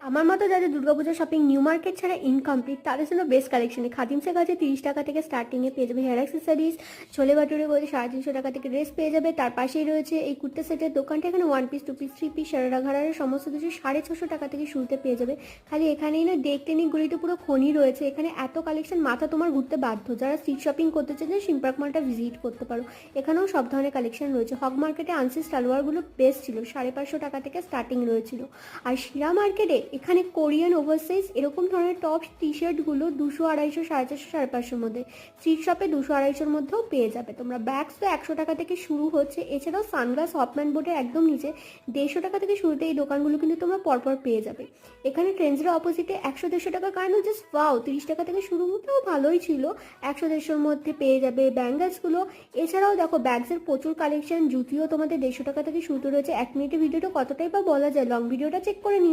আমার মতো যাদের দুর্গাপূজা শপিং নিউ মার্কেট ছাড়া ইনকমপ্লিট তাদের জন্য বেস্ট কালেকশনে খাদিমসের কাছে 30 টাকা থেকে স্টার্টিংয়ে পেয়ে যাবে হেয়ার অ্যাক্সেসরিজ, ছোলে বাটুরে বলতে 350 টাকা থেকে ড্রেস পেয়ে যাবে। তার পাশেই রয়েছে এই কুর্তা সেটের দোকানটা, এখানে 1 পিস 2 পিস 3 পিস সারারা ঘাড়ারের সমস্ত কিছু 650 টাকা থেকে শুরুতে পেয়ে যাবে। খালি এখানেই না, দেখতে নিক গলিতে পুরো খনি রয়েছে, এখানে এত কালেকশন মাথা তোমার ঘুরতে বাধ্য। যারা স্ট্রিট শপিং করতে চাইছে সিম্পার্ক মলটা ভিজিট করতে পারো, এখানেও সব ধরনের কালেকশন রয়েছে। হক মার্কেটে আনসিস সালোয়ারগুলো বেস্ট ছিল, 550 টাকা থেকে স্টার্টিং রয়েছিল। আর শিরা মার্কেটে এখানে কোরিয়ান ওভারসাইজ এরকম ধরনের টপ টি শার্টগুলো 200, 250, 450, 550 মধ্যে, স্ট্রিট শপে 200, 250-র মধ্যেও পেয়ে যাবে তোমরা। ব্যাগস তো 100 টাকা থেকে শুরু হচ্ছে, এছাড়াও সানগ্লাস হপম্যান বোর্ডের একদম নিচে 150 টাকা থেকে শুরুতে এই দোকানগুলো কিন্তু তোমরা পরপর পেয়ে যাবে। এখানে ট্রেন্ডসের অপোজিটে 100-150 টাকা কারণ জাস্ট ওয়াও, 30 টাকা থেকে শুরু হতেও ভালোই ছিল, 100-150-র মধ্যে পেয়ে যাবে ব্যাঙ্গলসগুলো। এছাড়াও দেখো ব্যাগসের প্রচুর কালেকশন, জুতিও তোমাদের 150 টাকা থেকে শুরু রয়েছে। 1 মিনিটের ভিডিওটা কতটাই বা বলা যায়, লং ভিডিওটা চেক করে নিও।